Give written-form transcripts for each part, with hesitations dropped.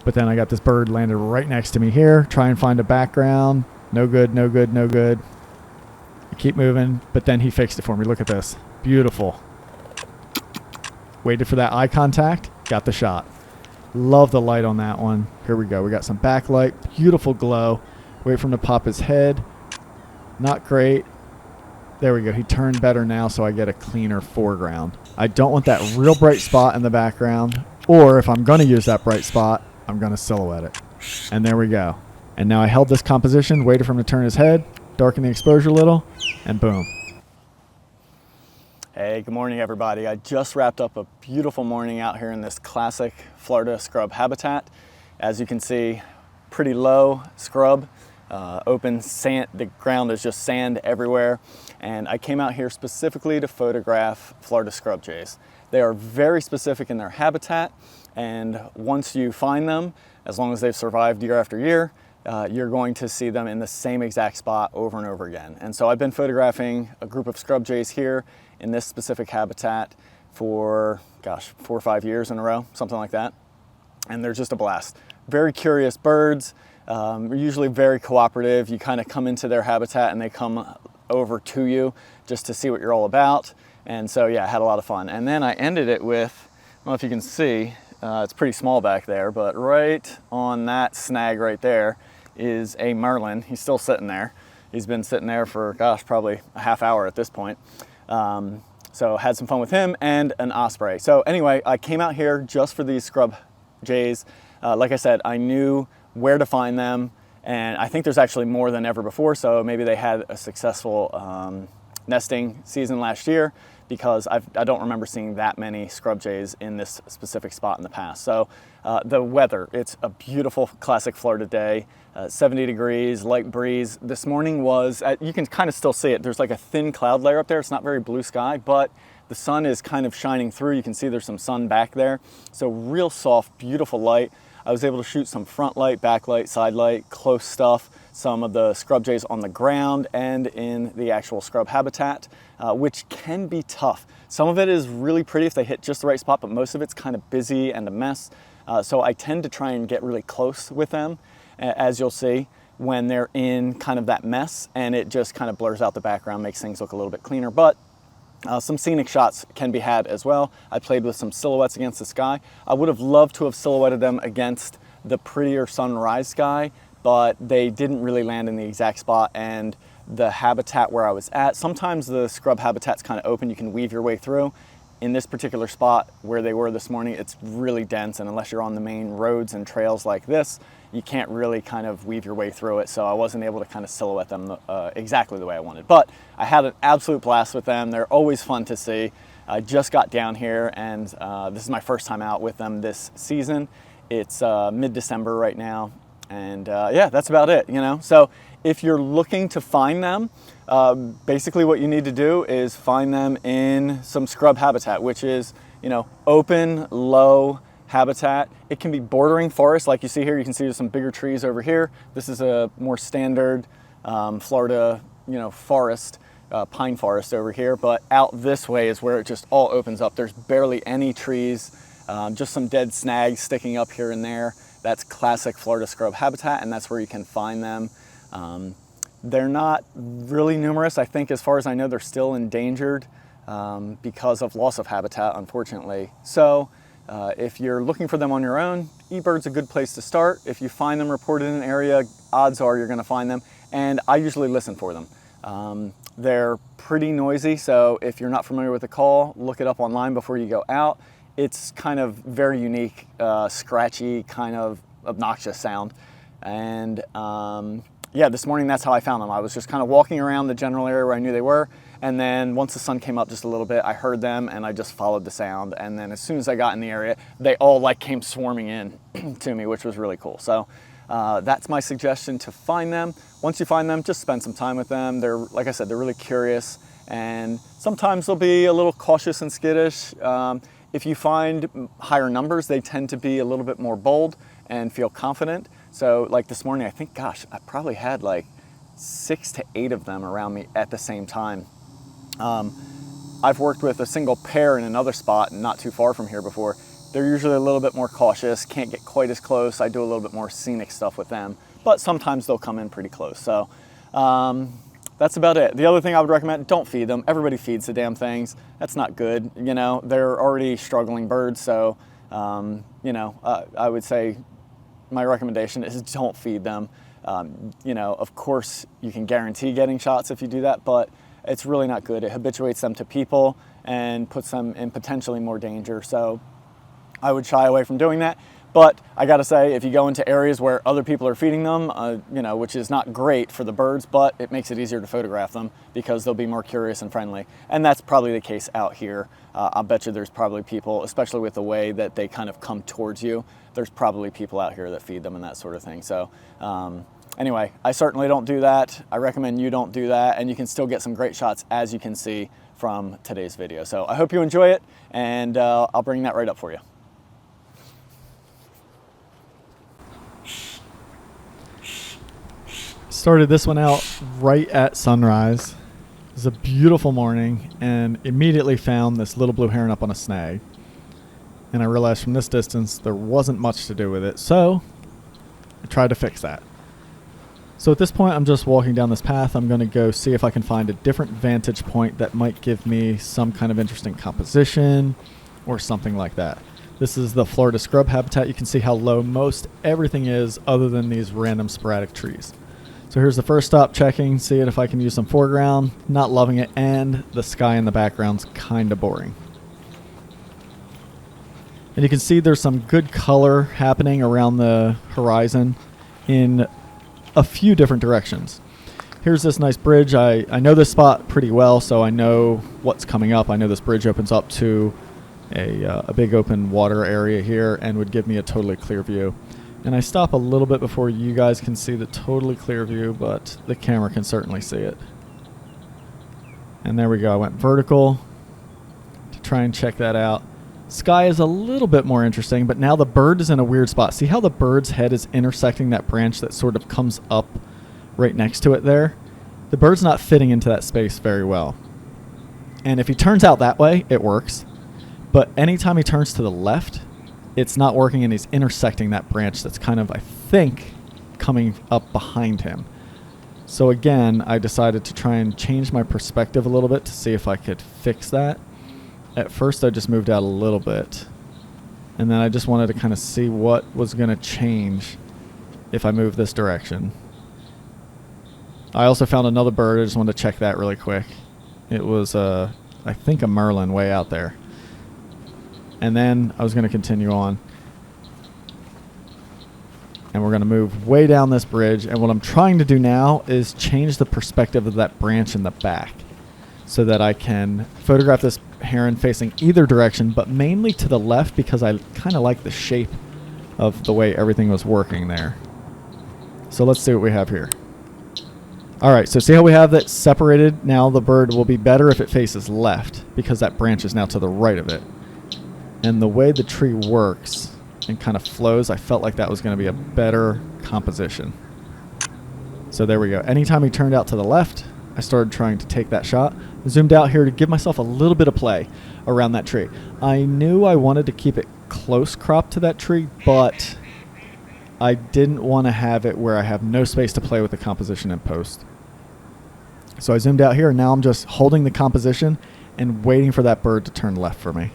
But then I got this bird landed right next to me here. Try and find a background. No good, no good, no good. I keep moving, but then he fixed it for me. Look at this. Beautiful. Waited for that eye contact. Got the shot. Love the light on that one. Here we go. We got some backlight. Beautiful glow. Wait for him to pop his head. Not great. There we go. He turned better now, so I get a cleaner foreground. I don't want that real bright spot in the background. Or if I'm going to use that bright spot, I'm going to silhouette it. And there we go. And now I held this composition, waited for him to turn his head, darken the exposure a little, and boom. Hey, good morning everybody. I just wrapped up a beautiful morning out here in this classic Florida scrub habitat. As you can see, pretty low scrub, open sand, the ground is just sand everywhere. And I came out here specifically to photograph Florida scrub jays. They are very specific in their habitat, and once you find them, as long as they've survived year after year, you're going to see them in the same exact spot over and over again. And so I've been photographing a group of scrub jays here in this specific habitat for, gosh, 4 or 5 years in a row, something like that. And they're just a blast. Very curious birds, usually very cooperative. You kind of come into their habitat and they come over to you just to see what you're all about. And so yeah, I had a lot of fun. And then I ended it with, I don't know if you can see, it's pretty small back there, but right on that snag right there is a Merlin. He's still sitting there. He's been sitting there for, gosh, probably a half hour at this point. So had some fun with him, and an Osprey. So anyway, I came out here just for these scrub jays. Like I said, I knew where to find them, and I think there's actually more than ever before. So maybe they had a successful nesting season last year, because I don't remember seeing that many scrub jays in this specific spot in the past. So the weather, it's a beautiful classic Florida day, 70 degrees, light breeze. This morning was, you can kind of still see it. There's like a thin cloud layer up there. It's not very blue sky, but the sun is kind of shining through. You can see there's some sun back there. So real soft, beautiful light. I was able to shoot some front light, back light, side light, close stuff, some of the scrub jays on the ground and in the actual scrub habitat, which can be tough. Some of it is really pretty if they hit just the right spot, but most of it's kind of busy and a mess. So I tend to try and get really close with them, as you'll see, when they're in kind of that mess, and it just kind of blurs out the background, makes things look a little bit cleaner. But some scenic shots can be had as well. I played with some silhouettes against the sky. I would have loved to have silhouetted them against the prettier sunrise sky, but they didn't really land in the exact spot, and the habitat where I was at, sometimes the scrub habitat's kind of open, you can weave your way through. In this particular spot where they were this morning, it's really dense, and unless you're on the main roads and trails like this, you can't really kind of weave your way through it. So I wasn't able to kind of silhouette them exactly the way I wanted. But I had an absolute blast with them. They're always fun to see. I just got down here, and this is my first time out with them this season. It's mid-December right now, and yeah, that's about it, you know. So if you're looking to find them, basically what you need to do is find them in some scrub habitat, which is, you know, open, low habitat. It can be bordering forest, like you see here. You can see there's some bigger trees over here. This is a more standard Florida, you know, forest, pine forest over here. But out this way is where it just all opens up. There's barely any trees, just some dead snags sticking up here and there. That's classic Florida scrub habitat, and that's where you can find them. They're not really numerous. I think, as far as I know, they're still endangered because of loss of habitat, unfortunately. So if you're looking for them on your own, eBird's a good place to start. If you find them reported in an area, odds are you're gonna find them. And I usually listen for them. They're pretty noisy, so if you're not familiar with the call, look it up online before you go out. It's kind of very unique, scratchy, kind of obnoxious sound. And yeah, this morning that's how I found them. I was just kind of walking around the general area where I knew they were, and then once the sun came up just a little bit, I heard them and I just followed the sound. And then as soon as I got in the area, they all like came swarming in to me, which was really cool. So that's my suggestion to find them. Once you find them, just spend some time with them. They're, like I said, they're really curious, and sometimes they'll be a little cautious and skittish. If you find higher numbers, they tend to be a little bit more bold and feel confident. So like this morning, I think, gosh, I probably had like 6 to 8 of them around me at the same time. I've worked with a single pair in another spot not too far from here before. They're usually a little bit more cautious, can't get quite as close. I do a little bit more scenic stuff with them, but sometimes they'll come in pretty close. So that's about it. The other thing I would recommend, don't feed them. Everybody feeds the damn things. That's not good. You know, they're already struggling birds. So, you know, I would say my recommendation is don't feed them. You know, of course you can guarantee getting shots if you do that, but it's really not good. It habituates them to people and puts them in potentially more danger. So I would shy away from doing that. But I gotta say, if you go into areas where other people are feeding them, you know, which is not great for the birds, but it makes it easier to photograph them because they'll be more curious and friendly. And that's probably the case out here. I'll bet you there's probably people, especially with the way that they kind of come towards you, there's probably people out here that feed them and that sort of thing. So anyway, I certainly don't do that. I recommend you don't do that, and you can still get some great shots, as you can see from today's video. So I hope you enjoy it, and I'll bring that right up for you. Started this one out right at sunrise. It was a beautiful morning, and immediately found this little blue heron up on a snag. And I realized from this distance there wasn't much to do with it, so I tried to fix that. So at this point I'm just walking down this path. I'm going to go see if I can find a different vantage point that might give me some kind of interesting composition or something like that. This is the Florida scrub habitat. You can see how low most everything is other than these random sporadic trees. So here's the first stop, checking, seeing if I can use some foreground. Not loving it, and the sky in the background's kind of boring. And you can see there's some good color happening around the horizon in a few different directions. Here's this nice bridge. I know this spot pretty well, so I know what's coming up. I know this bridge opens up to a big open water area here and would give me a totally clear view. And I stop a little bit before you guys can see the totally clear view, but the camera can certainly see it. And there we go. I went vertical to try and check that out. Sky is a little bit more interesting, but now the bird is in a weird spot. See how the bird's head is intersecting that branch that sort of comes up right next to it there? The bird's not fitting into that space very well. And if he turns out that way, it works. But anytime he turns to the left, it's not working, and he's intersecting that branch that's kind of, I think, coming up behind him. So again, I decided to try and change my perspective a little bit to see if I could fix that. At first I just moved out a little bit, and then I just wanted to kind of see what was going to change if I move this direction. I also found another bird. I just wanted to check that really quick. It was, I think, a Merlin way out there. And then I was going to continue on. And we're going to move way down this bridge. And what I'm trying to do now is change the perspective of that branch in the back so that I can photograph this heron facing either direction, but mainly to the left because I kind of like the shape of the way everything was working there. So let's see what we have here. All right, so see how we have that separated? Now the bird will be better if it faces left because that branch is now to the right of it. And the way the tree works and kind of flows, I felt like that was going to be a better composition. So there we go. Anytime he turned out to the left, I started trying to take that shot. I zoomed out here to give myself a little bit of play around that tree. I knew I wanted to keep it close cropped to that tree, but I didn't want to have it where I have no space to play with the composition in post. So I zoomed out here, and now I'm just holding the composition and waiting for that bird to turn left for me.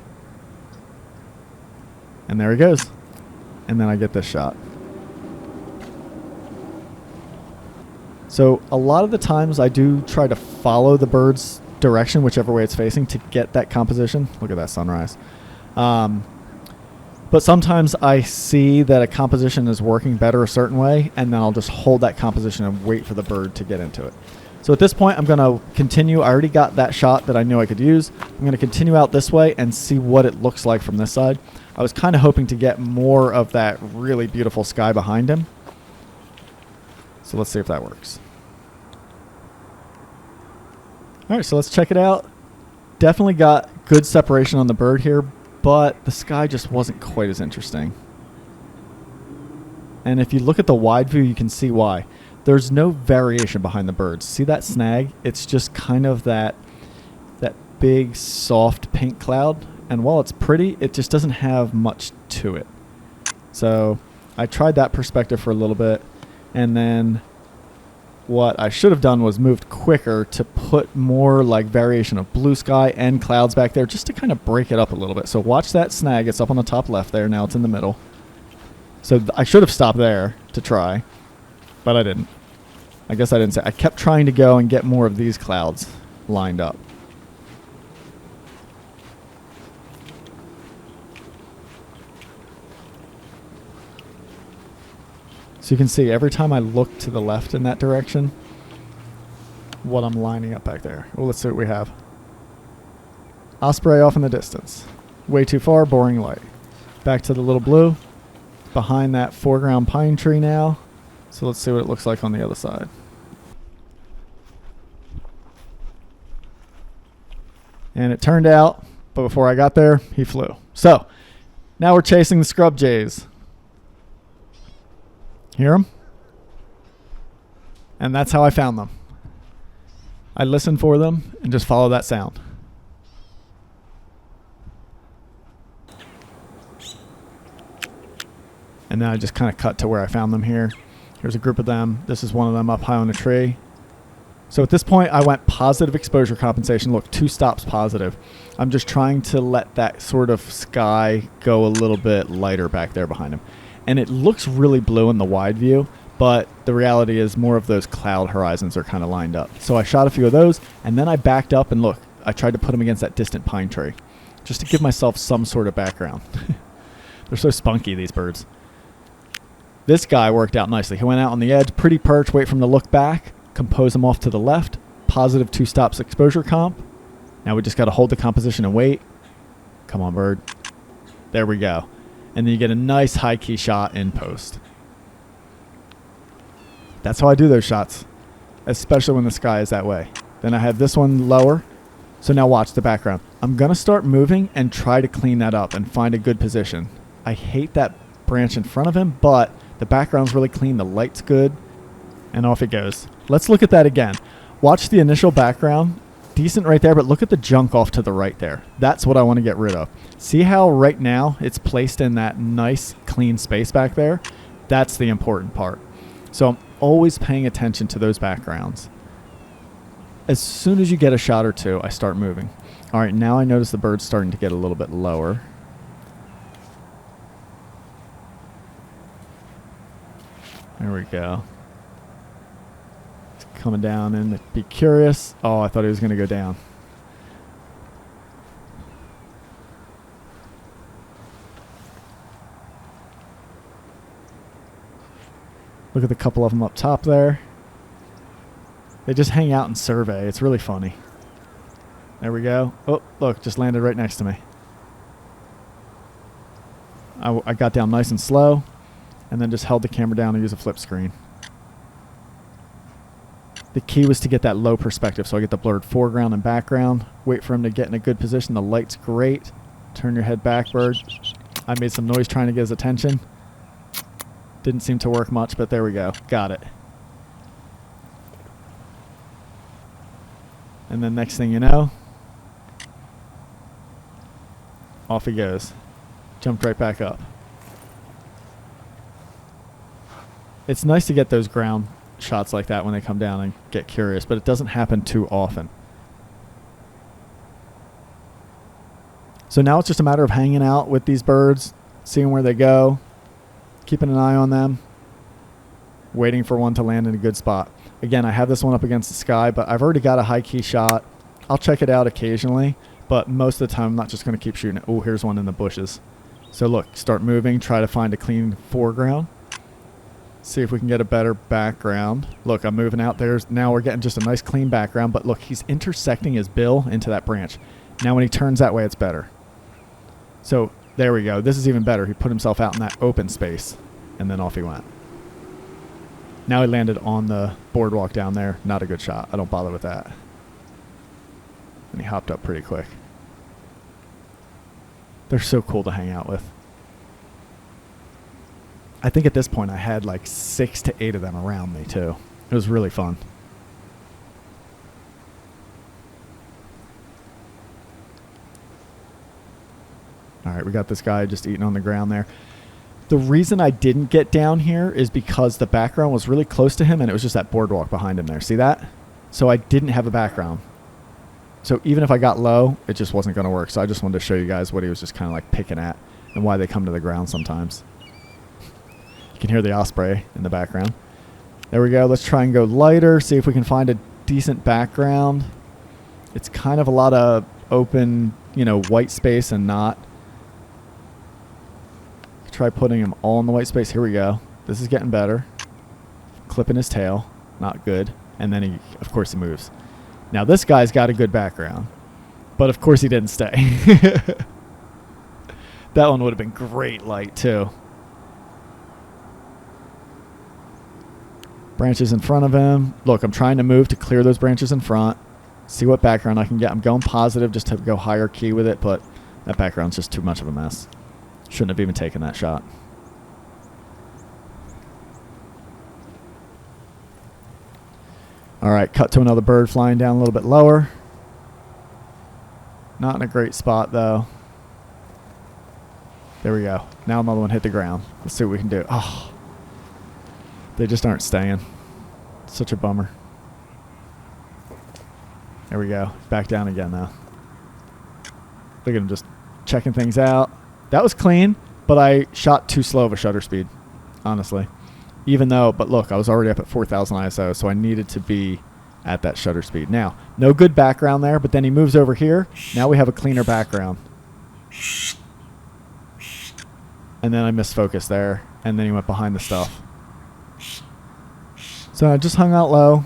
And there he goes. And then I get this shot. So a lot of the times I do try to follow the bird's direction, whichever way it's facing, to get that composition. Look at that sunrise. But sometimes I see that a composition is working better a certain way, and then I'll just hold that composition and wait for the bird to get into it. So at this point, I'm going to continue. I already got that shot that I knew I could use. I'm going to continue out this way and see what it looks like from this side. I was kind of hoping to get more of that really beautiful sky behind him. So let's see if that works. All right, so let's check it out. Definitely got good separation on the bird here, but the sky just wasn't quite as interesting. And if you look at the wide view, you can see why. There's no variation behind the birds. See that snag? It's just kind of that big, soft pink cloud. and while it's pretty, it just doesn't have much to it. So I tried that perspective for a little bit, and then what I should have done was moved quicker to put more like variation of blue sky and clouds back there just to kind of break it up a little bit. So watch that snag. It's up on the top left there. Now it's in the middle. So I should have stopped there to try, but I didn't. I guess I didn't say. I kept trying to go and get more of these clouds lined up. So you can see every time I look to the left in that direction, what I'm lining up back there. Well, let's see what we have. Osprey off in the distance. Way too far, boring light. Back to the little blue. Behind that foreground pine tree now. So let's see what it looks like on the other side. And it turned out, but before I got there, he flew. So now we're chasing the scrub jays. Hear them? And that's how I found them. I listened for them and just follow that sound. And then I just kind of cut to where I found them here. Here's a group of them. This is one of them up high on a tree. So at this point, I went positive exposure compensation. Look, 2 stops positive. I'm just trying to let that sort of sky go a little bit lighter back there behind him. And it looks really blue in the wide view, but the reality is more of those cloud horizons are kind of lined up. So I shot a few of those, and then I backed up and look, I tried to put them against that distant pine tree just to give myself some sort of background. They're so spunky, these birds. This guy worked out nicely. He went out on the edge, pretty perch, wait for him to look back, compose him off to the left, positive 2 stops exposure comp. Now we just got to hold the composition and wait. Come on, bird. There we go. And then you get a nice high key shot in post. That's how I do those shots, especially when the sky is that way. Then I have this one lower. So now watch the background. I'm going to start moving and try to clean that up and find a good position. I hate that branch in front of him, but the background's really clean. The light's good. And off it goes. Let's look at that again. Watch the initial background. Decent right there, but look at the junk off to the right there. That's what I want to get rid of. See how right now it's placed in that nice clean space back there? That's the important part. So I'm always paying attention to those backgrounds. As soon as you get a shot or two, I start moving. All right, now I notice the bird's starting to get a little bit lower. There we go. Coming down and be curious. Oh, I thought he was going to go down. Look at the couple of them up top there. They just hang out and survey. It's really funny. There we go. Oh, look, just landed right next to me. I got down nice and slow and then just held the camera down and used a flip screen. The key was to get that low perspective, so I get the blurred foreground and background. Wait for him to get in a good position. The light's great. Turn your head back, bird. I made some noise trying to get his attention. Didn't seem to work much, but there we go. Got it. And then next thing you know, off he goes. Jumped right back up. It's nice to get those ground shots like that when they come down and get curious, but it doesn't happen too often. So now it's just a matter of hanging out with these birds, seeing where they go, keeping an eye on them, waiting for one to land in a good spot. Again, I have this one up against the sky, but I've already got a high key shot. I'll check it out occasionally, but most of the time I'm not just going to keep shooting it. Oh, here's one in the bushes. So look, start moving, try to find a clean foreground. See if we can get a better background. Look, I'm moving out there. Now we're getting just a nice clean background, but look, he's intersecting his bill into that branch. Now when he turns that way, it's better. So there we go. This is even better. He put himself out in that open space, and then off he went. Now he landed on the boardwalk down there. Not a good shot. I don't bother with that. And he hopped up pretty quick. They're so cool to hang out with. I think at this point I had like 6 to 8 of them around me too. It was really fun. All right, we got this guy just eating on the ground there. The reason I didn't get down here is because the background was really close to him and it was just that boardwalk behind him there. See that? So I didn't have a background. So even if I got low, it just wasn't going to work. So I just wanted to show you guys what he was just kind of like picking at and why they come to the ground sometimes. You can hear the Osprey in the background. There we go. Let's try and go lighter, see if we can find a decent background. It's kind of a lot of open, you know, white space and not. Try putting him all in the white space. Here we go. This is getting better. Clipping his tail. Not good. And then he, of course, he moves. Now this guy's got a good background. But of course he didn't stay. That one would have been great light too. Branches in front of him. Look, I'm trying to move to clear those branches in front. See what background I can get. I'm going positive just to go higher key with it, but that background's just too much of a mess. Shouldn't have even taken that shot. All right, cut to another bird flying down a little bit lower. Not in a great spot, though. There we go. Now another one hit the ground. Let's see what we can do. Oh, they just aren't staying. Such a bummer. There we go. Back down again now. Look at him just checking things out. That was clean, but I shot too slow of a shutter speed, honestly. Even though, but look, I was already up at 4,000 ISO, so I needed to be at that shutter speed. Now, no good background there, but then he moves over here. Now we have a cleaner background. And then I misfocused there, and then he went behind the stuff. So I just hung out low,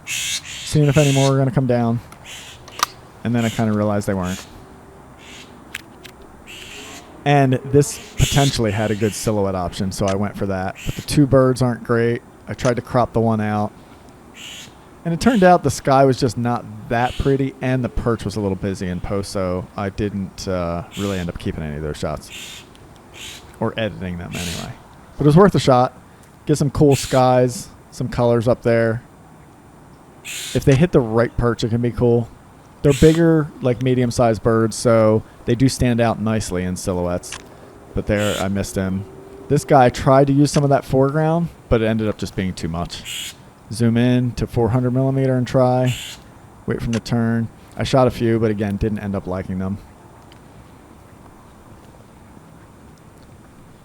seeing if any more were going to come down. And then I kind of realized they weren't. And this potentially had a good silhouette option, so I went for that. But the two birds aren't great. I tried to crop the one out. And it turned out the sky was just not that pretty, and the perch was a little busy in post, so I didn't really end up keeping any of those shots. Or editing them anyway. But it was worth a shot. Get some cool skies, some colors up there. If they hit the right perch, it can be cool. They're bigger, like medium-sized birds, so they do stand out nicely in silhouettes. But there, I missed him. This guy tried to use some of that foreground, but it ended up just being too much. Zoom in to 400 millimeter and try. Wait for him to turn. I shot a few, but again, didn't end up liking them.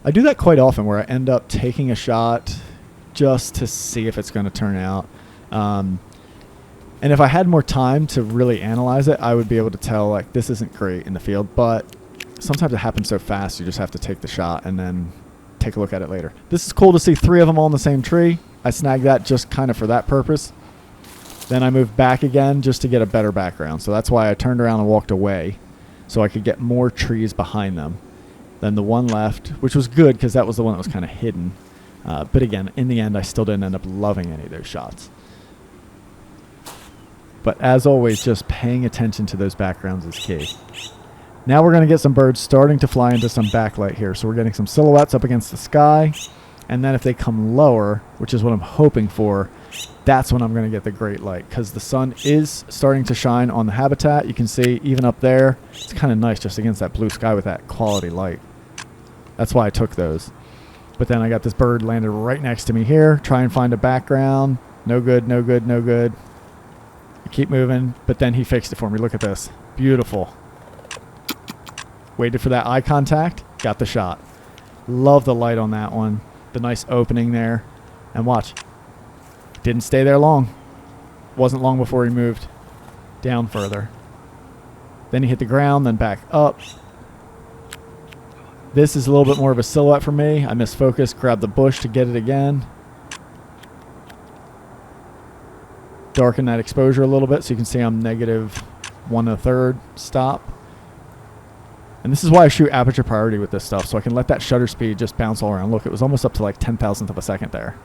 I do that quite often where I end up taking a shot just to see if it's going to turn out. And if I had more time to really analyze it, I would be able to tell, like, this isn't great in the field. But sometimes it happens so fast, you just have to take the shot and then take a look at it later. This is cool to see 3 of them all in the same tree. I snagged that just kind of for that purpose. Then I moved back again just to get a better background. So that's why I turned around and walked away so I could get more trees behind them than the one left, which was good because that was the one that was kind of hidden. But again, in the end, I still didn't end up loving any of those shots. But as always, just paying attention to those backgrounds is key. Now we're going to get some birds starting to fly into some backlight here. So we're getting some silhouettes up against the sky. And then if they come lower, which is what I'm hoping for, that's when I'm going to get the great light. Because the sun is starting to shine on the habitat. You can see even up there, it's kind of nice just against that blue sky with that quality light. That's why I took those. But then I got this bird landed right next to me here. Try and find a background. No good, no good, no good. Keep moving, but then he fixed it for me. Look at this. Beautiful. Waited for that eye contact. Got the shot. Love the light on that one. The nice opening there. And watch. Didn't stay there long. Wasn't long before he moved down further. Then he hit the ground, then back up. This is a little bit more of a silhouette for me. I misfocused, grabbed the bush to get it again. Darken that exposure a little bit so you can see I'm negative 1 1/3 stop. And this is why I shoot aperture priority with this stuff, so I can let that shutter speed just bounce all around. Look, it was almost up to like 10,000th of a second there.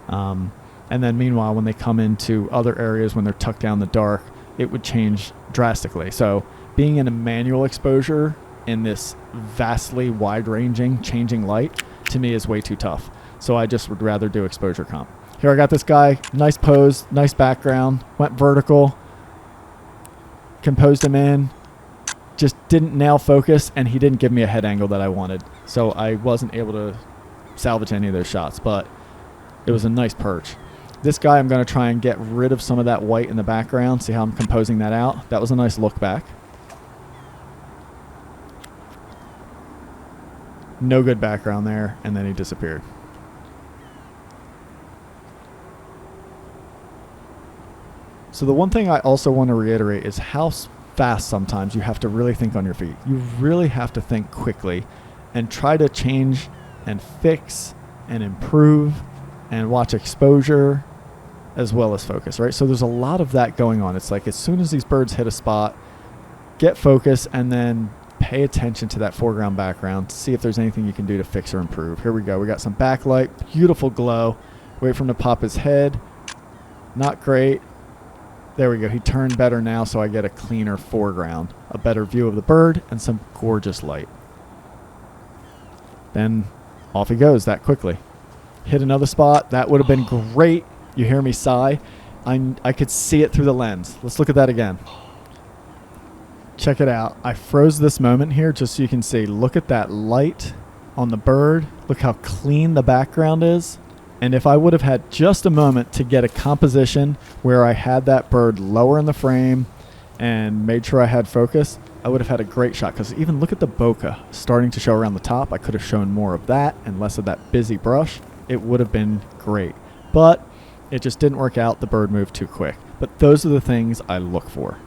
And then meanwhile, when they come into other areas, when they're tucked down in the dark, it would change drastically. So being in a manual exposure in this vastly wide-ranging, changing light, to me is way too tough. So I just would rather do exposure comp. Here I got this guy, nice pose, nice background, went vertical, composed him in, just didn't nail focus, and he didn't give me a head angle that I wanted. So I wasn't able to salvage any of those shots, but it was a nice perch. This guy, I'm going to try and get rid of some of that white in the background. See how I'm composing that out? That was a nice look back. No good background there, and then he disappeared. So the one thing I also want to reiterate is how fast sometimes you have to really think on your feet. You really have to think quickly and try to change and fix and improve and watch exposure as well as focus, right? So there's a lot of that going on. It's like as soon as these birds hit a spot, get focus and then pay attention to that foreground background, see if there's anything you can do to fix or improve. Here we go. We got some backlight, beautiful glow. Wait for him to pop his head. Not great. There we go. He turned better now, so I get a cleaner foreground, a better view of the bird, and some gorgeous light. Then off he goes that quickly. Hit another spot. That would have been great. You hear me sigh. I could see it through the lens. Let's look at that again. Check it out. I froze this moment here just so you can see. Look at that light on the bird. Look how clean the background is. And if I would have had just a moment to get a composition where I had that bird lower in the frame and made sure I had focus, I would have had a great shot. Because even look at the bokeh starting to show around the top. I could have shown more of that and less of that busy brush. It would have been great. But it just didn't work out. The bird moved too quick. But those are the things I look for.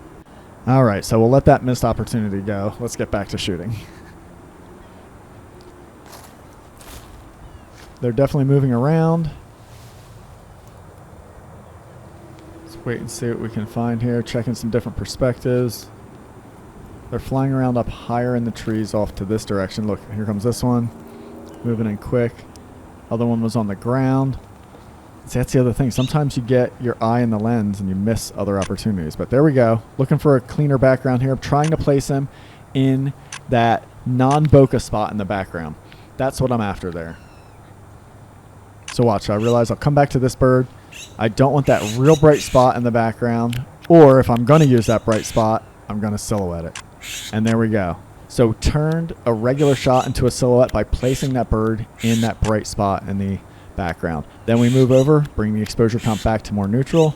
All right, so we'll let that missed opportunity go. Let's get back to shooting. They're definitely moving around. Let's wait and see what we can find here. Checking some different perspectives. They're flying around up higher in the trees off to this direction. Look, here comes this one. Moving in quick. Other one was on the ground. See, that's the other thing. Sometimes you get your eye in the lens and you miss other opportunities. But there we go. Looking for a cleaner background here. I'm trying to place him in that non-bokeh spot in the background. That's what I'm after there. So watch. I realize I'll come back to this bird. I don't want that real bright spot in the background. Or if I'm going to use that bright spot, I'm going to silhouette it. And there we go. So turned a regular shot into a silhouette by placing that bird in that bright spot in the background. Then we move over, bring the exposure comp back to more neutral,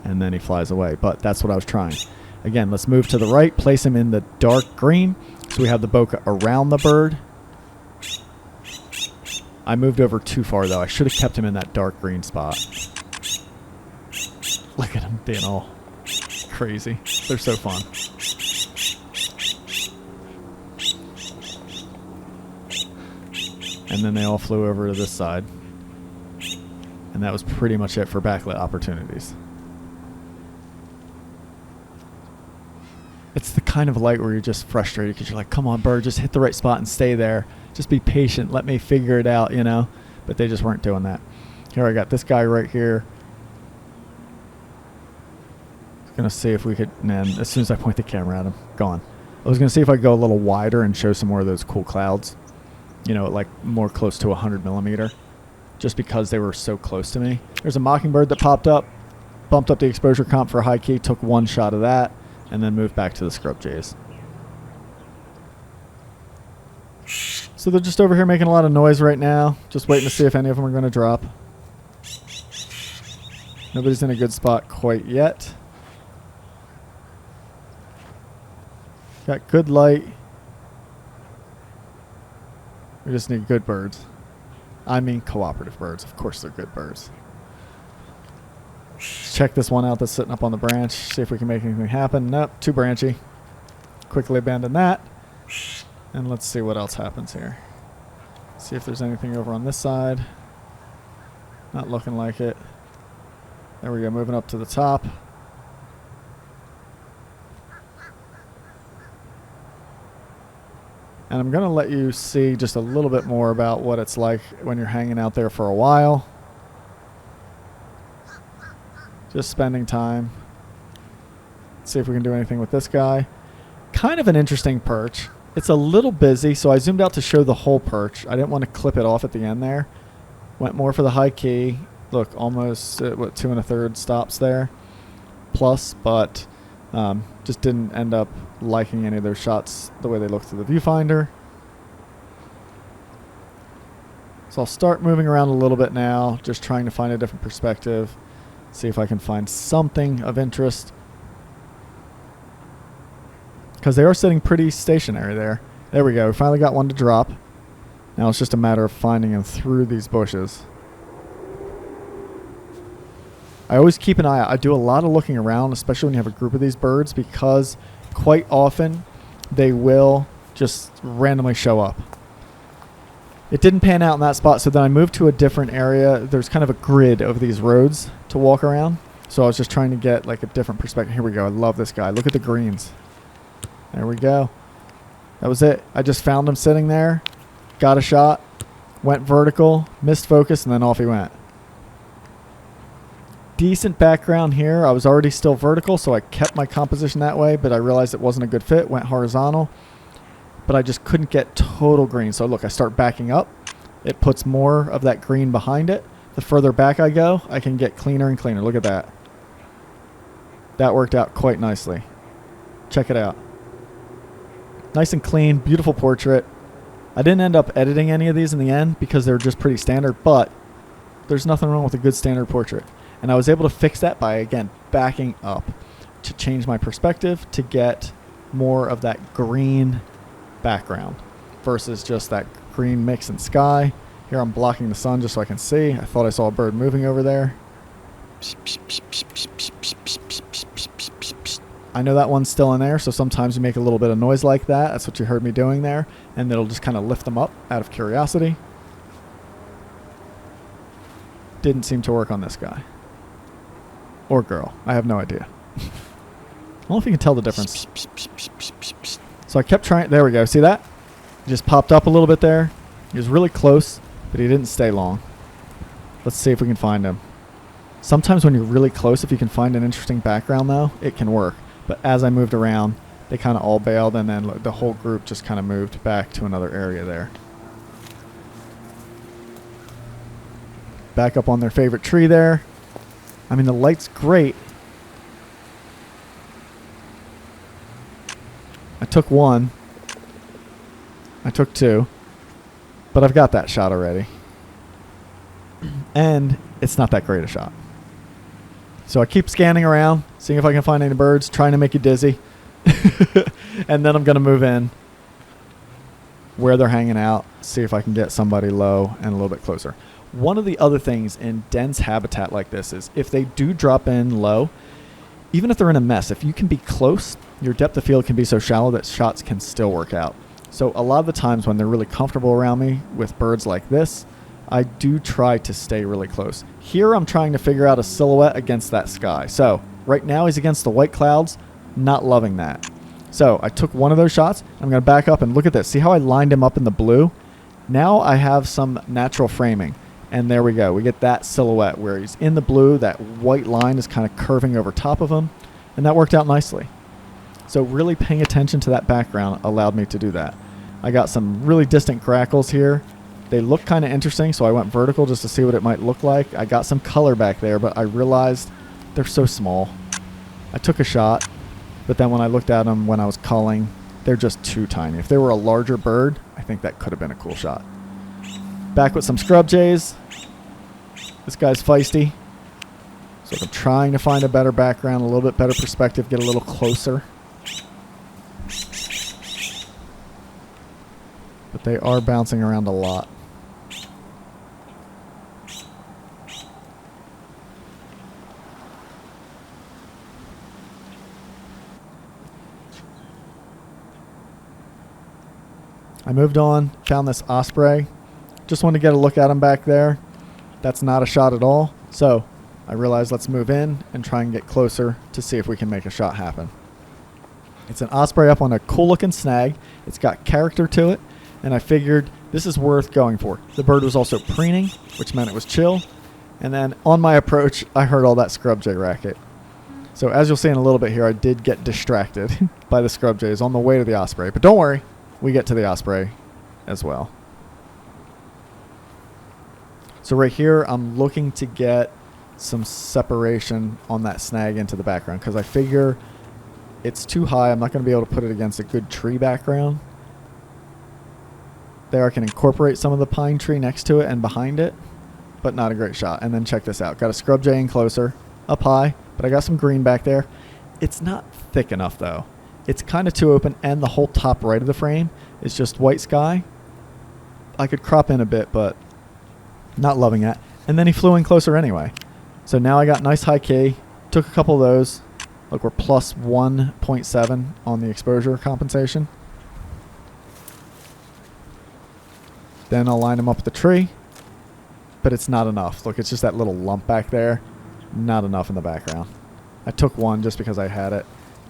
and then he flies away. But that's what I was trying. Again, let's move to the right, place him in the dark green. So we have the bokeh around the bird. I moved over too far, though. I should have kept him in that dark green spot. Look at him being all crazy. They're so fun. And then they all flew over to this side. And that was pretty much it for backlit opportunities. It's the kind of light where you're just frustrated because you're like, come on, bird, just hit the right spot and stay there. Just be patient. Let me figure it out, you know. But they just weren't doing that. Here I got this guy right here. Going to see if we could, man, as soon as I point the camera at him, gone. I was going to see if I could go a little wider and show some more of those cool clouds. You know, like more close to 100 millimeter. Just because they were so close to me. There's a mockingbird that popped up. Bumped up the exposure comp for high key. Took one shot of that. And then moved back to the scrub jays. So they're just over here making a lot of noise right now. Just waiting to see if any of them are going to drop. Nobody's in a good spot quite yet. Got good light. We just need good birds. I mean cooperative birds. Of course they're good birds. Let's check this one out that's sitting up on the branch. See if we can make anything happen. Nope, too branchy. Quickly abandon that. And let's see what else happens here. See if there's anything over on this side. Not looking like it. There we go, moving up to the top. And I'm going to let you see just a little bit more about what it's like when you're hanging out there for a while. Just spending time. See if we can do anything with this guy. Kind of an interesting perch. It's a little busy, so I zoomed out to show the whole perch. I didn't want to clip it off at the end there. Went more for the high key. Look, almost, 2 1/3 stops there. Plus, but Just didn't end up liking any of those shots the way they look through the viewfinder. So I'll start moving around a little bit now, just trying to find a different perspective, see if I can find something of interest. Because they are sitting pretty stationary there. There we go. We finally got one to drop. Now it's just a matter of finding them through these bushes. I always keep an eye out. I do a lot of looking around, especially when you have a group of these birds, because quite often they will just randomly show up. It didn't pan out in that spot, so then I moved to a different area. There's kind of a grid over these roads to walk around. So I was just trying to get like a different perspective. Here we go. I love this guy. Look at the greens. There we go. That was it. I just found him sitting there, got a shot, went vertical, missed focus, and then off he went. Decent background here. I was already still vertical, so I kept my composition that way, but I realized it wasn't a good fit. Went horizontal. But I just couldn't get total green. So look, I start backing up. It puts more of that green behind it. The further back I go, I can get cleaner and cleaner. Look at that. That worked out quite nicely. Check it out. Nice and clean, beautiful portrait. I didn't end up editing any of these in the end because they're just pretty standard, but there's nothing wrong with a good standard portrait. And I was able to fix that by, again, backing up to change my perspective to get more of that green background versus just that green mix and sky. Here I'm blocking the sun just so I can see. I thought I saw a bird moving over there. I know that one's still in there, so sometimes you make a little bit of noise like that. That's what you heard me doing there, and it'll just kind of lift them up out of curiosity. Didn't seem to work on this guy. Or girl. I have no idea. I don't know if you can tell the difference. So I kept trying. There we go. See that? He just popped up a little bit there. He was really close, but he didn't stay long. Let's see if we can find him. Sometimes when you're really close, if you can find an interesting background, though, it can work. But as I moved around, they kind of all bailed, and then the whole group just kind of moved back to another area there. Back up on their favorite tree there. I mean, the light's great. I took one. I took two. But I've got that shot already. And it's not that great a shot. So I keep scanning around, seeing if I can find any birds, trying to make you dizzy. And then I'm going to move in where they're hanging out, see if I can get somebody low and a little bit closer. One of the other things in dense habitat like this is if they do drop in low, even if they're in a mess, if you can be close, your depth of field can be so shallow that shots can still work out. So a lot of the times when they're really comfortable around me with birds like this, I do try to stay really close. Here I'm trying to figure out a silhouette against that sky. So right now he's against the white clouds, not loving that. So I took one of those shots. I'm going to back up and look at this. See how I lined him up in the blue? Now I have some natural framing. And there we go. We get that silhouette where he's in the blue. That white line is kind of curving over top of him. And that worked out nicely. So really paying attention to that background allowed me to do that. I got some really distant grackles here. They look kind of interesting, so I went vertical just to see what it might look like. I got some color back there, but I realized they're so small. I took a shot, but then when I looked at them when I was culling, they're just too tiny. If they were a larger bird, I think that could have been a cool shot. Back with some scrub jays. This guy's feisty. So I'm trying to find a better background, a little bit better perspective, get a little closer. But they are bouncing around a lot. I moved on, found this Osprey. Just wanted to get a look at him back there. That's not a shot at all. So I realized let's move in and try and get closer to see if we can make a shot happen. It's an Osprey up on a cool looking snag. It's got character to it. And I figured this is worth going for. The bird was also preening, which meant it was chill. And then on my approach, I heard all that scrub jay racket. So as you'll see in a little bit here, I did get distracted by the scrub jays on the way to the Osprey. But don't worry, we get to the Osprey as well. So right here, I'm looking to get some separation on that snag into the background because I figure It's too high. I'm not going to be able to put it against a good tree background. There I can incorporate some of the pine tree next to it and behind it, but not a great shot. And then check this out. Got a scrub jay in closer, up high, but I got some green back there. It's not thick enough though. It's kind of too open, and the whole top right of the frame is just white sky. I could crop in a bit, but not loving it. And then he flew in closer anyway. So now I got nice high key. Took a couple of those. Look, we're plus 1.7 on the exposure compensation. Then I'll line them up with the tree. But it's not enough. Look, it's just that little lump back there. Not enough in the background. I took one just because I had it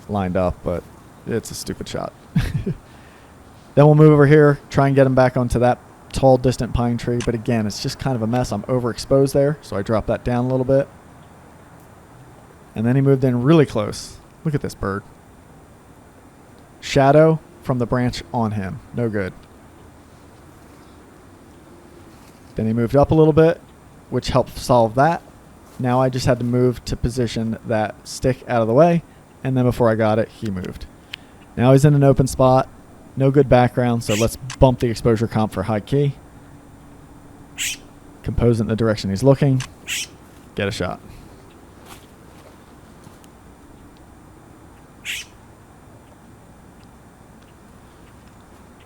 lined up, but it's a stupid shot. Then we'll move over here, try and get him back onto that tall, distant pine tree. But again, it's just kind of a mess. I'm overexposed there, so I drop that down a little bit. And then he moved in really close. Look at this bird. Shadow from the branch on him. No good. Then he moved up a little bit, which helped solve that. Now I just had to move to position that stick out of the way. And then before I got it, he moved. Now he's in an open spot. No good background, so let's bump the exposure comp for high key. Compose it in the direction he's looking. Get a shot.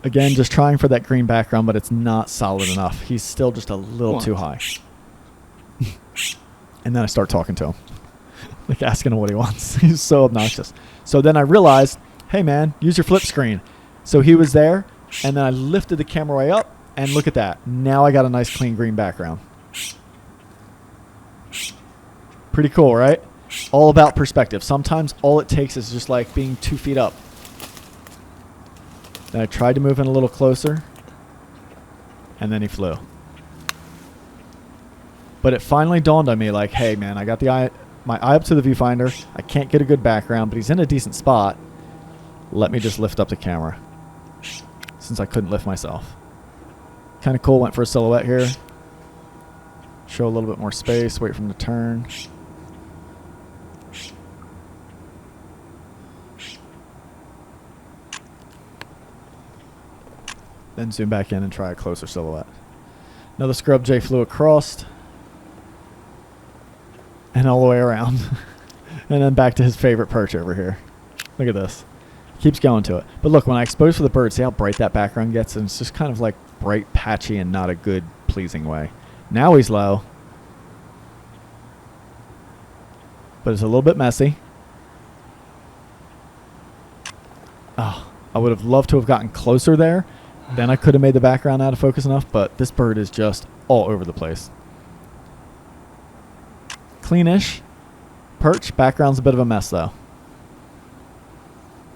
Again, just trying for that green background, but it's not solid enough. He's still just a little too high. And then I start talking to him. Like asking him what he wants. He's so obnoxious. So then I realized, hey man, use your flip screen. So he was there, and then I lifted the camera way up, and look at that. Now I got a nice clean green background. Pretty cool, right? All about perspective. Sometimes all it takes is just like being 2 feet up. Then I tried to move in a little closer, and then he flew. But it finally dawned on me like, hey man, I got my eye up to the viewfinder. I can't get a good background, but he's in a decent spot. Let me just lift up the camera, since I couldn't lift myself. Kind of cool. Went for a silhouette here. Show a little bit more space. Wait for him to turn. Then zoom back in and try a closer silhouette. Another scrub jay flew across. And all the way around. And then back to his favorite perch over here. Look at this. Keeps going to it. But look, when I expose for the bird, see how bright that background gets? And it's just kind of like bright, patchy, and not a good, pleasing way. Now he's low. But it's a little bit messy. Oh, I would have loved to have gotten closer there. Then I could have made the background out of focus enough, but this bird is just all over the place. Cleanish. Perch. Background's a bit of a mess, though.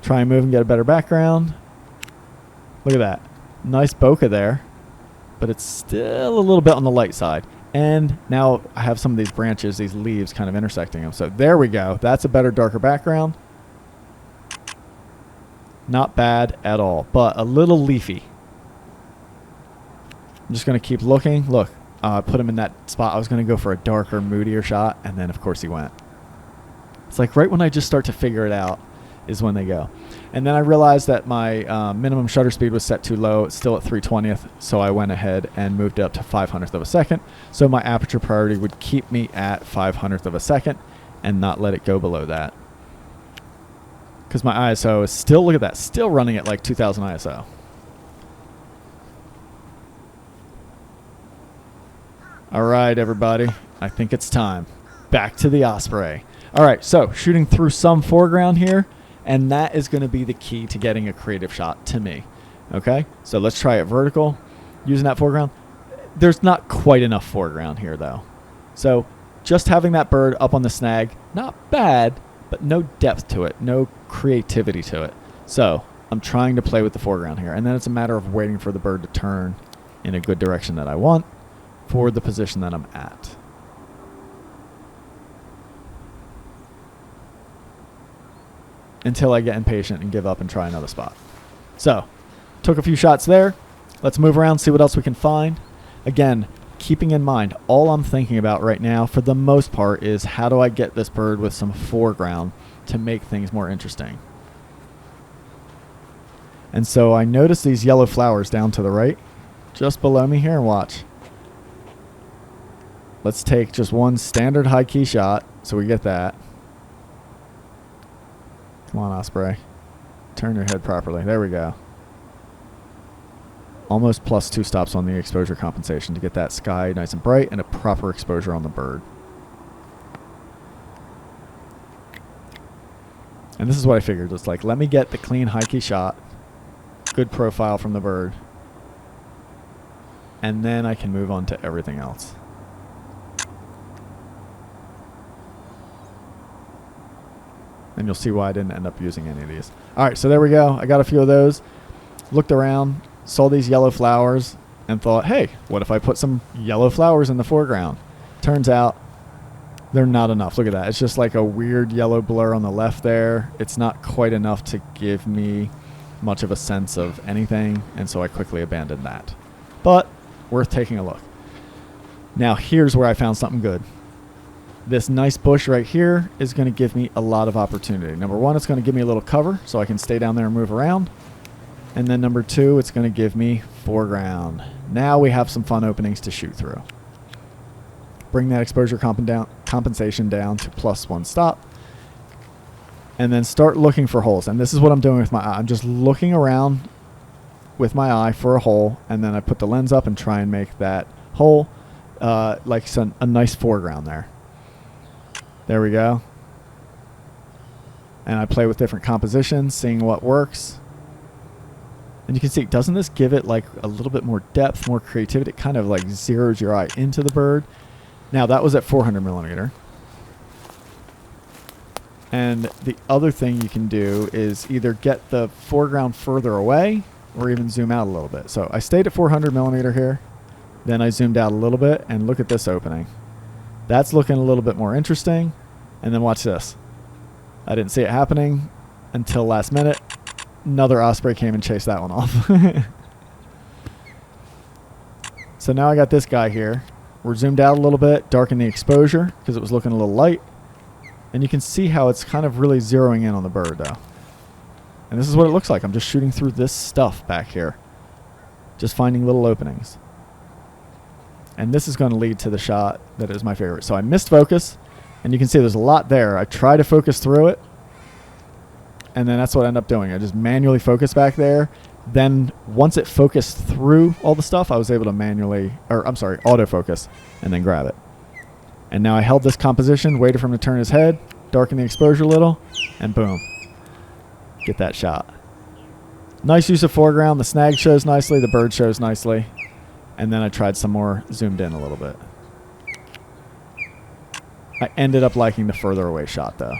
Try and move and get a better background. Look at that. Nice bokeh there, but it's still a little bit on the light side. And now I have some of these branches, these leaves kind of intersecting them. So there we go. That's a better, darker background. Not bad at all, but a little leafy. I'm just going to keep looking. Look, put him in that spot. I was going to go for a darker, moodier shot, and then, of course, he went. It's like right when I just start to figure it out is when they go. And then I realized that my minimum shutter speed was set too low. It's still at 3/20th, so I went ahead and moved it up to 500th of a second. So my aperture priority would keep me at 500th of a second and not let it go below that. Because my ISO is still, look at that, still running at like 2000 ISO. All right, everybody. I think it's time. Back to the Osprey. All right, so shooting through some foreground here, and that is going to be the key to getting a creative shot to me. Okay, so let's try it vertical using that foreground. There's not quite enough foreground here, though. So just having that bird up on the snag, not bad, but no depth to it, no creativity to it. So I'm trying to play with the foreground here, and then it's a matter of waiting for the bird to turn in a good direction that I want for the position that I'm at. Until I get impatient and give up and try another spot. So, took a few shots there. Let's move around, see what else we can find. Again, keeping in mind, all I'm thinking about right now, for the most part, is how do I get this bird with some foreground to make things more interesting. And so I noticed these yellow flowers down to the right, just below me here, and watch. Let's take just one standard high key shot so we get that. Come on, Osprey. Turn your head properly. There we go. Almost plus 2 stops on the exposure compensation to get that sky nice and bright and a proper exposure on the bird. And this is what I figured. It's like, let me get the clean high key shot, good profile from the bird, and then I can move on to everything else. And you'll see why I didn't end up using any of these. All right, so there we go. I got a few of those. Looked around, saw these yellow flowers, and thought, hey, what if I put some yellow flowers in the foreground? Turns out they're not enough. Look at that. It's just like a weird yellow blur on the left there. It's not quite enough to give me much of a sense of anything, and so I quickly abandoned that. But worth taking a look. Now here's where I found something good. This nice bush right here is going to give me a lot of opportunity. Number one, it's going to give me a little cover so I can stay down there and move around. And then number two, it's going to give me foreground. Now we have some fun openings to shoot through. Bring that exposure compensation down to +1 stop. And then start looking for holes. And this is what I'm doing with my eye. I'm just looking around with my eye for a hole. And then I put the lens up and try and make that hole like a nice foreground there. There we go. And I play with different compositions, seeing what works. And you can see, doesn't this give it like a little bit more depth, more creativity? It kind of like zeroes your eye into the bird. Now that was at 400 millimeter. And the other thing you can do is either get the foreground further away or even zoom out a little bit. So I stayed at 400 millimeter here. Then I zoomed out a little bit and look at this opening. That's looking a little bit more interesting. And then watch this. I didn't see it happening until last minute. Another Osprey came and chased that one off. So now I got this guy here. We're zoomed out a little bit, darken the exposure because it was looking a little light. And you can see how it's kind of really zeroing in on the bird though. And this is what it looks like. I'm just shooting through this stuff back here. Just finding little openings. And this is going to lead to the shot that is my favorite. So I missed focus, and you can see there's a lot there. I try to focus through it, and then that's what I end up doing. I just manually focus back there. Then once it focused through all the stuff, I was able to autofocus, and then grab it. And now I held this composition, waited for him to turn his head, darken the exposure a little, and boom. Get that shot. Nice use of foreground. The snag shows nicely. The bird shows nicely. And then I tried some more, zoomed in a little bit. I ended up liking the further away shot though.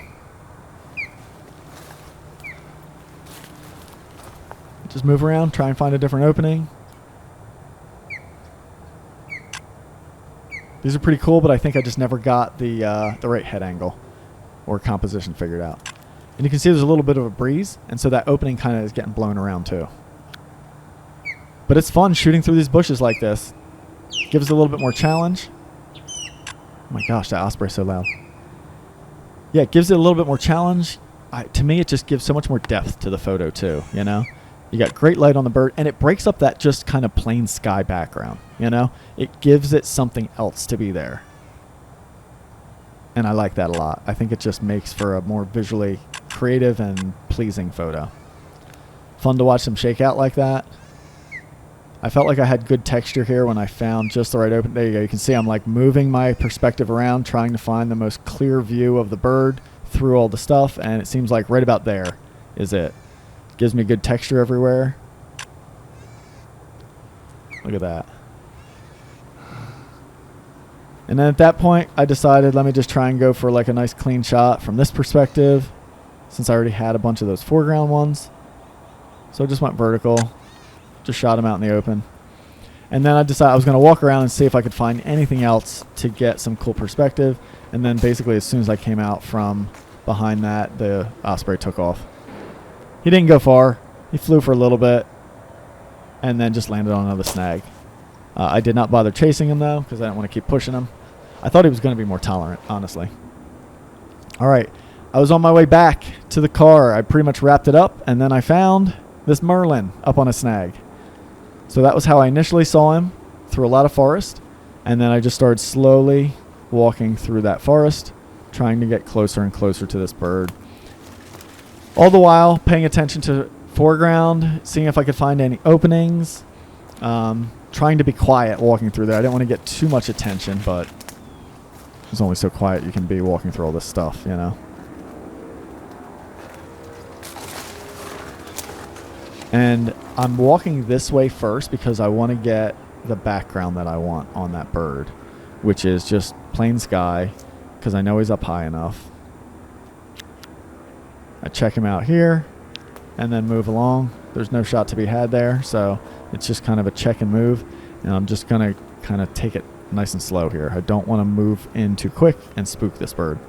Just move around, try and find a different opening. These are pretty cool, but I think I just never got the right head angle or composition figured out. And you can see there's a little bit of a breeze, and so that opening kind of is getting blown around too. But it's fun shooting through these bushes like this. Gives it a little bit more challenge. Oh my gosh, that Osprey's so loud. Yeah, it gives it a little bit more challenge. To me, it just gives so much more depth to the photo too, you know? You got great light on the bird, and it breaks up that just kind of plain sky background, you know? It gives it something else to be there. And I like that a lot. I think it just makes for a more visually creative and pleasing photo. Fun to watch them shake out like that. I felt like I had good texture here when I found just the right open. There you go. You can see I'm like moving my perspective around, trying to find the most clear view of the bird through all the stuff, and it seems like right about there is it. Gives me good texture everywhere. Look at that. And then at that point, I decided let me just try and go for like a nice clean shot from this perspective, since I already had a bunch of those foreground ones. So I just went vertical. Just shot him out in the open. And then I decided I was going to walk around and see if I could find anything else to get some cool perspective. And then basically as soon as I came out from behind that, the Osprey took off. He didn't go far. He flew for a little bit and then just landed on another snag. I did not bother chasing him though because I didn't want to keep pushing him. I thought he was going to be more tolerant, honestly. All right. I was on my way back to the car. I pretty much wrapped it up, and then I found this Merlin up on a snag. So that was how I initially saw him, through a lot of forest. And then I just started slowly walking through that forest, trying to get closer and closer to this bird. All the while paying attention to foreground, seeing if I could find any openings, trying to be quiet walking through there. I didn't want to get too much attention, but it's only so quiet you can be walking through all this stuff, you know. And I'm walking this way first because I want to get the background that I want on that bird, which is just plain sky, because I know he's up high enough. I check him out here and then move along. There's no shot to be had there, so it's just kind of a check and move. And I'm just going to kind of take it nice and slow here. I don't want to move in too quick and spook this bird.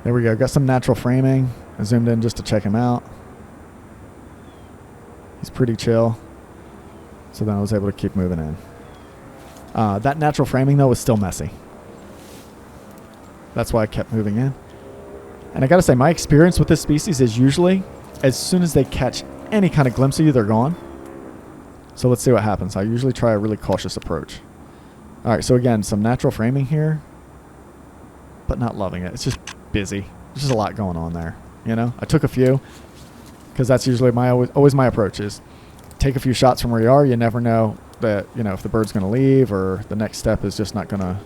There we go. Got some natural framing. I zoomed in just to check him out. He's pretty chill. So then I was able to keep moving in. That natural framing, though, was still messy. That's why I kept moving in. And I got to say, my experience with this species is usually as soon as they catch any kind of glimpse of you, they're gone. So let's see what happens. I usually try a really cautious approach. All right, so again, some natural framing here, but not loving it. It's just busy. There's just a lot going on there. You know, I took a few because that's usually always my approach is take a few shots from where you are. You never know that, you know, if the bird's going to leave or the next step is just not going to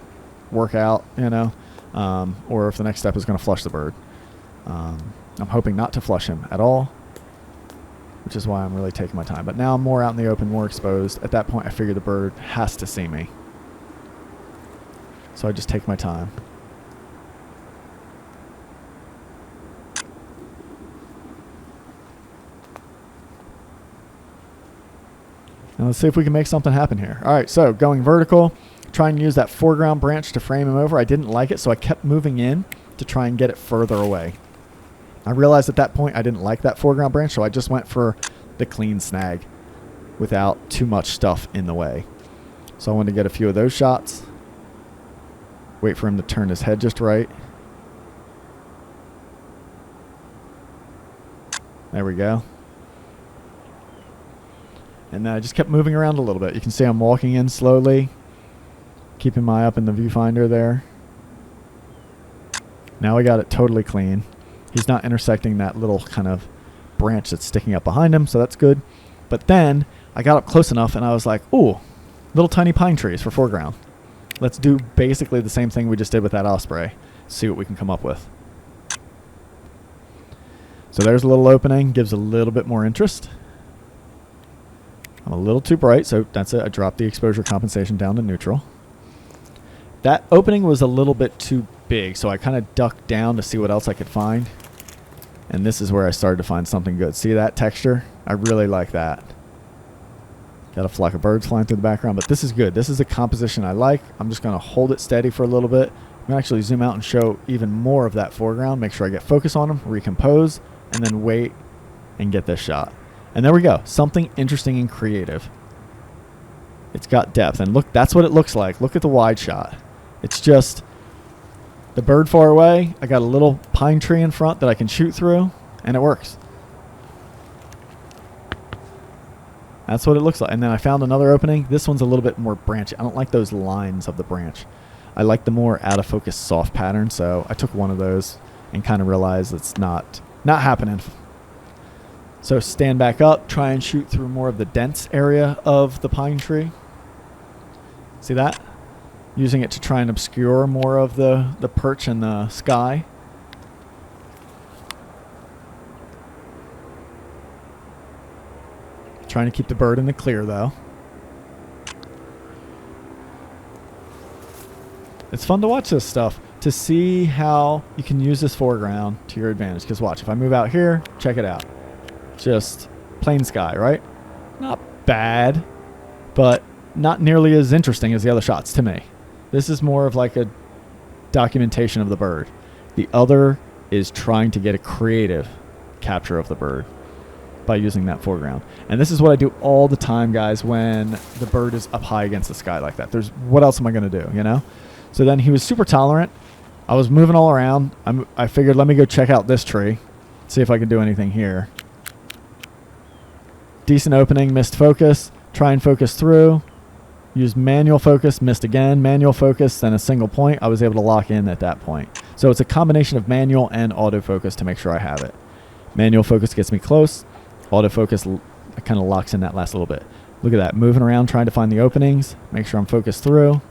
work out, you know, or if the next step is going to flush the bird. I'm hoping not to flush him at all, which is why I'm really taking my time. But now I'm more out in the open, more exposed. At that point, I figure the bird has to see me. So I just take my time. Now let's see if we can make something happen here. All right, so going vertical, trying to use that foreground branch to frame him over. I didn't like it, so I kept moving in to try and get it further away. I realized at that point I didn't like that foreground branch, so I just went for the clean snag without too much stuff in the way. So I wanted to get a few of those shots. Wait for him to turn his head just right. There we go. And then I just kept moving around a little bit. You can see I'm walking in slowly, keeping my eye up in the viewfinder there. Now I got it totally clean. He's not intersecting that little kind of branch that's sticking up behind him, so that's good. But then I got up close enough and I was like, ooh, little tiny pine trees for foreground. Let's do basically the same thing we just did with that Osprey. See what we can come up with. So there's a little opening, gives a little bit more interest. I'm a little too bright, so that's it. I dropped the exposure compensation down to neutral. That opening was a little bit too big, so I kind of ducked down to see what else I could find. And this is where I started to find something good. See that texture? I really like that. Got a flock of birds flying through the background, but this is good. This is a composition I like. I'm just going to hold it steady for a little bit. I'm going to actually zoom out and show even more of that foreground. Make sure I get focus on them, recompose, and then wait and get this shot. And there we go. Something interesting and creative. It's got depth. And look, that's what it looks like. Look at the wide shot. It's just the bird far away. I got a little pine tree in front that I can shoot through, and it works. That's what it looks like. And then I found another opening. This one's a little bit more branchy. I don't like those lines of the branch. I like the more out of focus soft pattern. So I took one of those and kind of realized it's not happening. So stand back up, try and shoot through more of the dense area of the pine tree. See that? Using it to try and obscure more of the perch and the sky. Trying to keep the bird in the clear though. It's fun to watch this stuff, to see how you can use this foreground to your advantage. Because watch, if I move out here, check it out. Just plain sky, right? Not bad, but not nearly as interesting as the other shots to me. This is more of like a documentation of the bird. The other is trying to get a creative capture of the bird by using that foreground. And this is what I do all the time, guys, when the bird is up high against the sky like that. What else am I going to do, you know? So then he was super tolerant. I was moving all around. I figured, let me go check out this tree. See if I can do anything here. Decent opening, missed focus. Try and focus through. Use manual focus, missed again. Manual focus, then a single point. I was able to lock in at that point. So it's a combination of manual and autofocus to make sure I have it. Manual focus gets me close. Autofocus kind of locks in that last little bit. Look at that, moving around trying to find the openings. Make sure I'm focused through.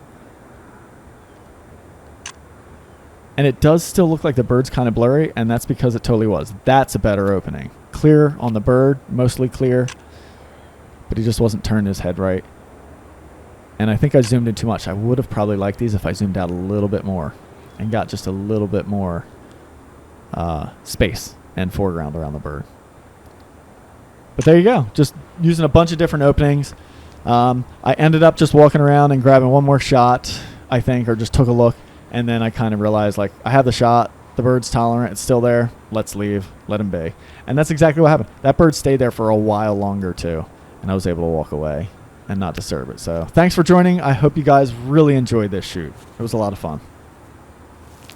And it does still look like the bird's kind of blurry, and that's because it totally was. That's a better opening. Clear on the bird, mostly clear, but he just wasn't turning his head right. And I think I zoomed in too much. I would have probably liked these if I zoomed out a little bit more and got just a little bit more space and foreground around the bird. But there you go. Just using a bunch of different openings. I ended up just walking around and grabbing one more shot, I think, or just took a look. And then I kind of realized, like, I have the shot. The bird's tolerant. It's still there. Let's leave. Let him be. And that's exactly what happened. That bird stayed there for a while longer, too. And I was able to walk away and not disturb it. So thanks for joining. I hope you guys really enjoyed this shoot. It was a lot of fun.